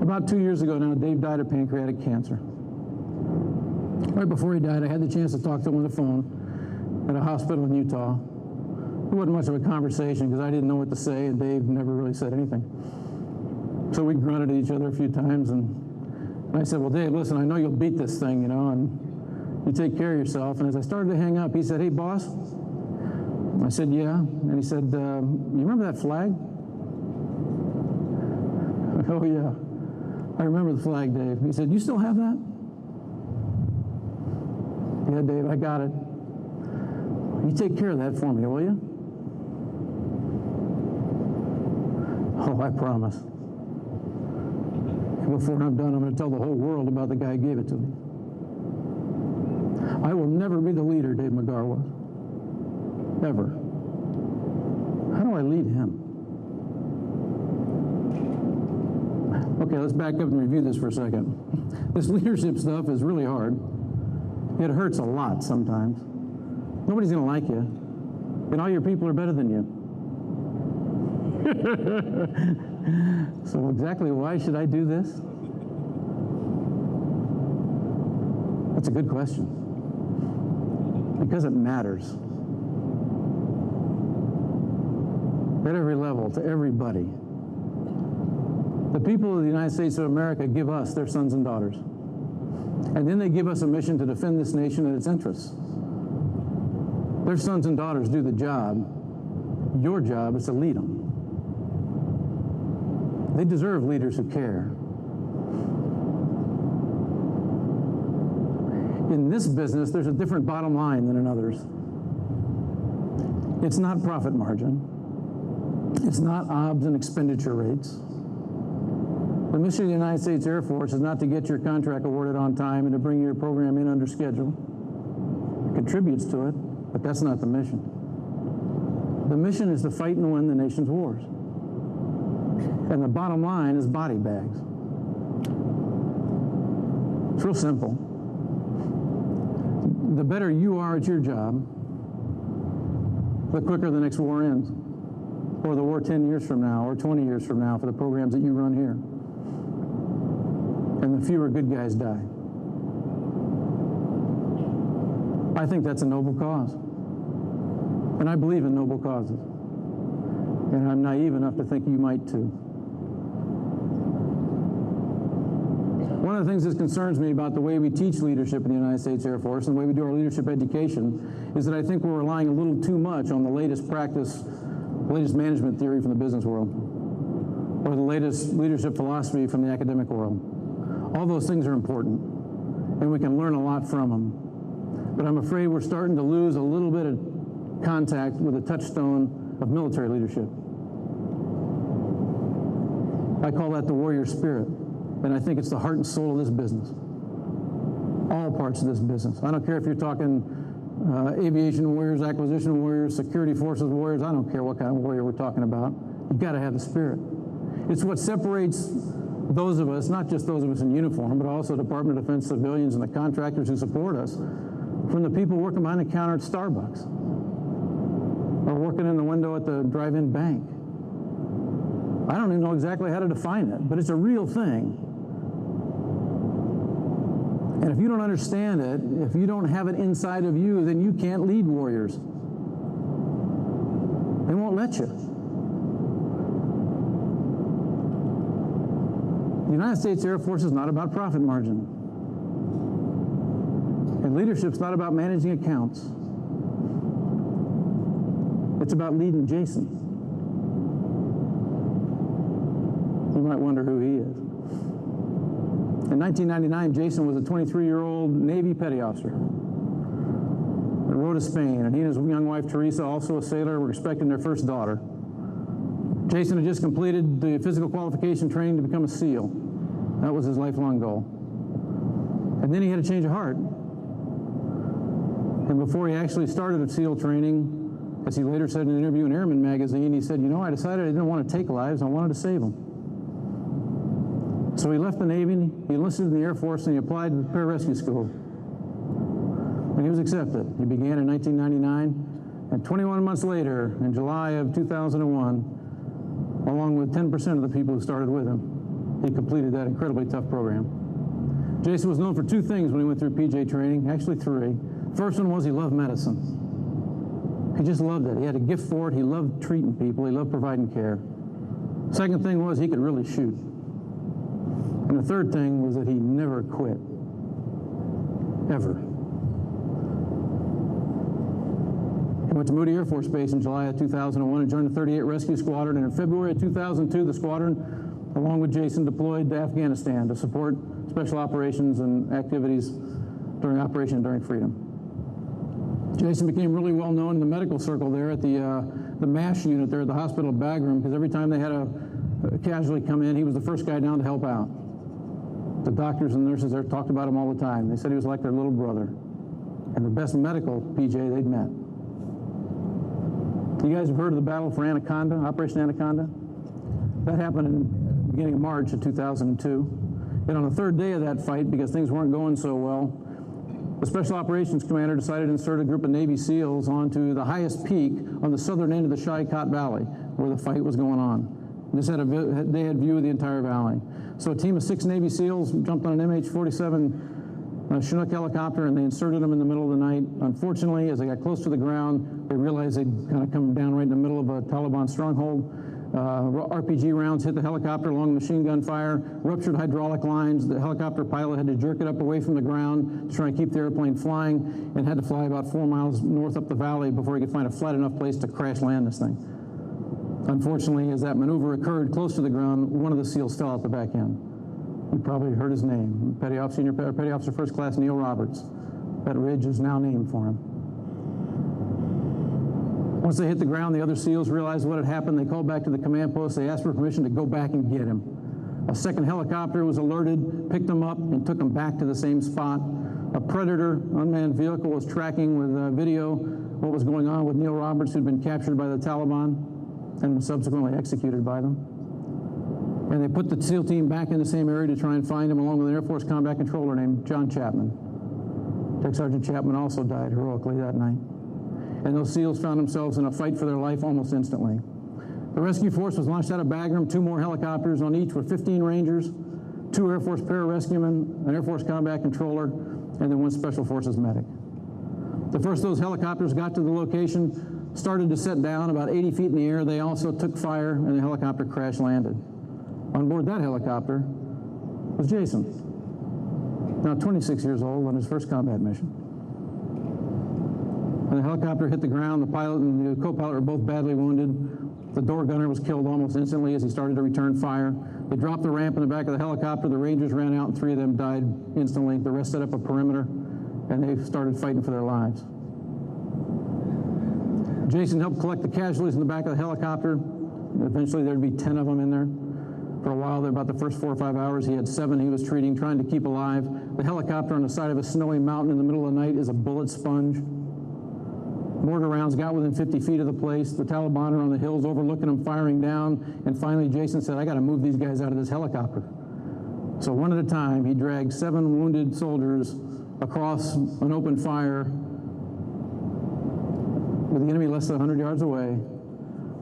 About 2 years ago now, Dave died of pancreatic cancer. Right before he died, I had the chance to talk to him on the phone at a hospital in Utah. It wasn't much of a conversation because I didn't know what to say, and Dave never really said anything. So we grunted at each other a few times, and I said, "Well, Dave, listen, I know you'll beat this thing, and you take care of yourself." And as I started to hang up, he said, "Hey, boss." I said, "Yeah." And he said, "You remember that flag?" "Oh, yeah. I remember the flag, Dave." He said, "You still have that?" "Yeah, Dave, I got it." "You take care of that for me, will you?" "Oh, I promise. Before I'm done, I'm going to tell the whole world about the guy who gave it to me." I will never be the leader Dave McGarr was. Ever. How do I lead him? Okay, let's back up and review this for a second. This leadership stuff is really hard. It hurts a lot sometimes. Nobody's going to like you, and all your people are better than you. So exactly why should I do this? That's a good question. Because it matters. At every level, to everybody. The people of the United States of America give us their sons and daughters. And then they give us a mission to defend this nation and its interests. Their sons and daughters do the job. Your job is to lead them. They deserve leaders who care. In this business, there's a different bottom line than in others. It's not profit margin. It's not OBS and expenditure rates. The mission of the United States Air Force is not to get your contract awarded on time and to bring your program in under schedule. It contributes to it, but that's not the mission. The mission is to fight and win the nation's wars. And the bottom line is body bags. It's real simple. The better you are at your job, the quicker the next war ends. Or the war 10 years from now, or 20 years from now for the programs that you run here. And the fewer good guys die. I think that's a noble cause. And I believe in noble causes. And I'm naive enough to think you might too. One of the things that concerns me about the way we teach leadership in the United States Air Force and the way we do our leadership education is that I think we're relying a little too much on the latest practice, the latest management theory from the business world, or the latest leadership philosophy from the academic world. All those things are important, and we can learn a lot from them. But I'm afraid we're starting to lose a little bit of contact with the touchstone of military leadership. I call that the warrior spirit, and I think it's the heart and soul of this business. All parts of this business. I don't care if you're talking aviation warriors, acquisition warriors, security forces warriors. I don't care what kind of warrior we're talking about. You've got to have the spirit. It's what separates those of us, not just those of us in uniform, but also Department of Defense civilians and the contractors who support us, from the people working behind the counter at Starbucks or working in the window at the drive-in bank. I don't even know exactly how to define it, but it's a real thing. And if you don't understand it, if you don't have it inside of you, then you can't lead warriors. They won't let you. The United States Air Force is not about profit margin. And leadership's not about managing accounts. It's about leading Jason. You might wonder who he is. In 1999, Jason was a 23-year-old Navy petty officer that rode to Spain, and he and his young wife, Teresa, also a sailor, were expecting their first daughter. Jason had just completed the physical qualification training to become a SEAL. That was his lifelong goal. And then he had a change of heart. And before he actually started SEAL training, as he later said in an interview in Airman magazine, he said, you know, I decided I didn't want to take lives, I wanted to save them. So he left the Navy, he enlisted in the Air Force, and he applied to the pararescue school. And he was accepted. He began in 1999, and 21 months later, in July of 2001, along with 10% of the people who started with him, he completed that incredibly tough program. Jason was known for two things when he went through PJ training, actually three. First one was he loved medicine. He just loved it. He had a gift for it. He loved treating people. He loved providing care. Second thing was he could really shoot. And the third thing was that he never quit. Ever. He went to Moody Air Force Base in July of 2001 and joined the 38 Rescue Squadron. And in February of 2002, the squadron, along with Jason, deployed to Afghanistan to support special operations and activities during Operation Enduring Freedom. Jason became really well known in the medical circle there at the MASH unit there at the hospital Bagram, because every time they had a casualty come in, he was the first guy down to help out. The doctors and nurses there talked about him all the time. They said he was like their little brother. and the best medical PJ they'd met. You guys have heard of the battle for Anaconda, Operation Anaconda? That happened in the beginning of March of 2002. And on the third day of that fight, because things weren't going so well, the Special Operations Commander decided to insert a group of Navy SEALs onto the highest peak on the southern end of the Shai-Kot Valley, where the fight was going on. They had view of the entire valley. So a team of 6 Navy SEALs jumped on an MH-47 Chinook helicopter, and they inserted them in the middle of the night. Unfortunately, as they got close to the ground, they realized they'd kind of come down right in the middle of a Taliban stronghold. RPG rounds hit the helicopter along machine gun fire, ruptured hydraulic lines. The helicopter pilot had to jerk it up away from the ground to try and keep the airplane flying, and had to fly about 4 miles north up the valley before he could find a flat enough place to crash land this thing. Unfortunately, as that maneuver occurred close to the ground, one of the SEALs fell out the back end. You probably heard his name, Petty Officer First Class Neil Roberts. That ridge is now named for him. Once they hit the ground, the other SEALs realized what had happened. They called back to the command post. They asked for permission to go back and get him. A second helicopter was alerted, picked them up, and took them back to the same spot. A Predator unmanned vehicle was tracking with video what was going on with Neil Roberts, who'd been captured by the Taliban and was subsequently executed by them. And they put the SEAL team back in the same area to try and find him, along with an Air Force combat controller named John Chapman. Tech Sergeant Chapman also died heroically that night. And those SEALs found themselves in a fight for their life almost instantly. The rescue force was launched out of Bagram. 2 more helicopters. On each were 15 Rangers, 2 Air Force pararescuemen, an Air Force combat controller, and then 1 Special Forces medic. The first of those helicopters got to the location, started to set down about 80 feet in the air. They also took fire, and the helicopter crash landed. On board that helicopter was Jason, now 26 years old, on his first combat mission. When the helicopter hit the ground, the pilot and the co-pilot were both badly wounded. The door gunner was killed almost instantly as he started to return fire. They dropped the ramp in the back of the helicopter. The Rangers ran out, and 3 of them died instantly. The rest set up a perimeter, and they started fighting for their lives. Jason helped collect the casualties in the back of the helicopter. Eventually, there'd be 10 of them in there. For a while, about the first 4 or 5 hours, he had 7 he was treating, trying to keep alive. The helicopter on the side of a snowy mountain in the middle of the night is a bullet sponge. Mortar rounds got within 50 feet of the place. The Taliban are on the hills overlooking them, firing down. And finally, Jason said, I got to move these guys out of this helicopter. So one at a time, he dragged 7 wounded soldiers across an open fire with the enemy less than 100 yards away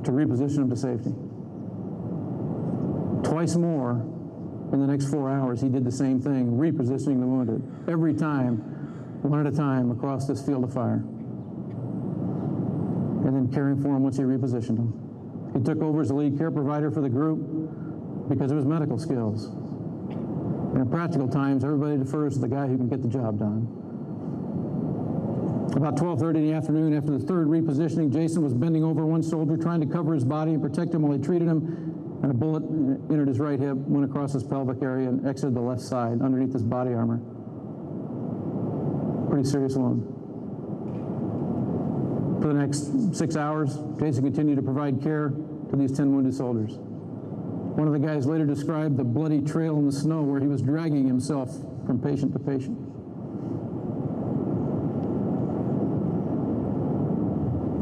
to reposition them to safety. Twice more in the next 4 hours, he did the same thing, repositioning the wounded, every time, one at a time, across this field of fire. And then caring for them once he repositioned them. He took over as the lead care provider for the group because of his medical skills. And in practical times, everybody defers to the guy who can get the job done. About 12:30 in the afternoon, after the third repositioning, Jason was bending over one soldier, trying to cover his body and protect him while he treated him, and a bullet entered his right hip, went across his pelvic area, and exited the left side underneath his body armor. Pretty serious wound. For the next 6 hours, Jason continued to provide care to these 10 wounded soldiers. One of the guys later described the bloody trail in the snow where he was dragging himself from patient to patient.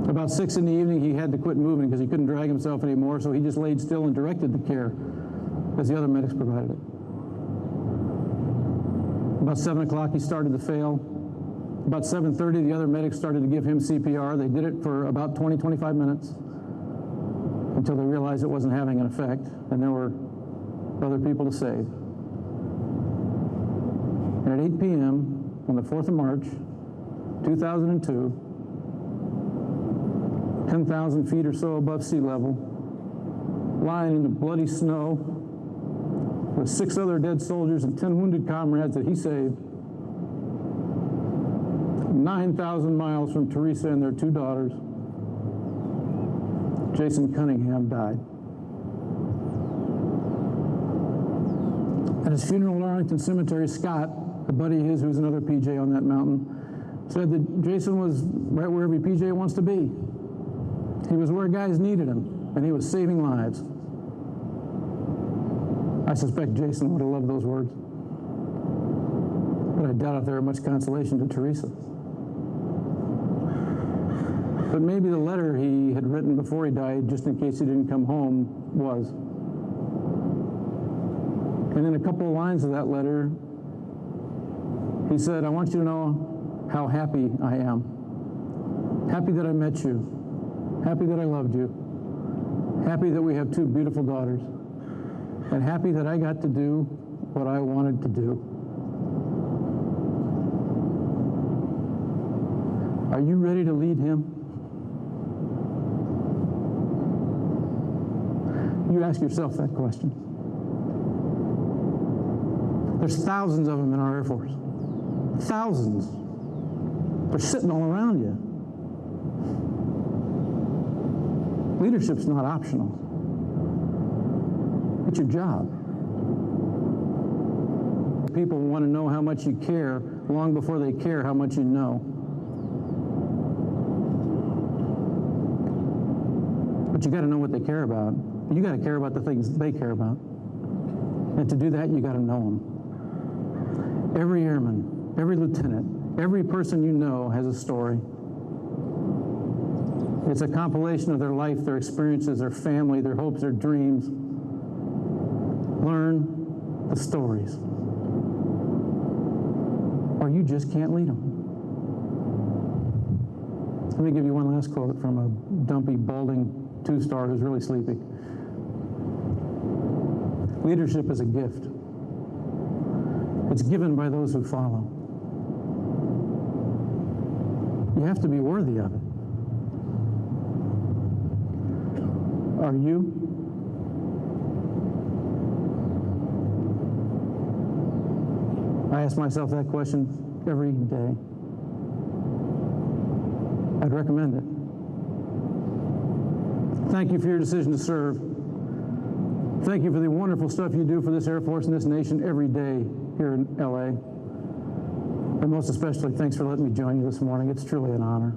About 6 in the evening, he had to quit moving because he couldn't drag himself anymore, so he just laid still and directed the care as the other medics provided it. About 7 o'clock, he started to fail. About 7:30, the other medics started to give him CPR. They did it for about 20, 25 minutes until they realized it wasn't having an effect, and there were other people to save. And at 8 p.m. on the 4th of March, 2002, 10,000 feet or so above sea level, lying in the bloody snow with 6 other dead soldiers and 10 wounded comrades that he saved, 9,000 miles from Teresa and their 2 daughters, Jason Cunningham died. At his funeral in Arlington Cemetery, Scott, a buddy of his who was another PJ on that mountain, said that Jason was right where every PJ wants to be. He was where guys needed him, and he was saving lives. I suspect Jason would have loved those words, but I doubt if they were much consolation to Teresa. But maybe the letter he had written before he died, just in case he didn't come home, was. And in a couple of lines of that letter, he said, I want you to know how happy I am. Happy that I met you. Happy that I loved you. Happy that we have 2 beautiful daughters. And happy that I got to do what I wanted to do. Are you ready to lead him? You ask yourself that question. There's thousands of them in our Air Force. Thousands. They're sitting all around you. Leadership's not optional. It's your job. People want to know how much you care long before they care how much you know. But you got to know what they care about. You got to care about the things they care about. And to do that, you got to know them. Every airman, every lieutenant, every person you know has a story. It's a compilation of their life, their experiences, their family, their hopes, their dreams. Learn the stories. Or you just can't lead them. Let me give you one last quote from a dumpy, balding 2-star who's really sleepy. Leadership is a gift. It's given by those who follow. You have to be worthy of it. Are you? I ask myself that question every day. I'd recommend it. Thank you for your decision to serve. Thank you for the wonderful stuff you do for this Air Force and this nation every day here in LA. And most especially, thanks for letting me join you this morning. It's truly an honor.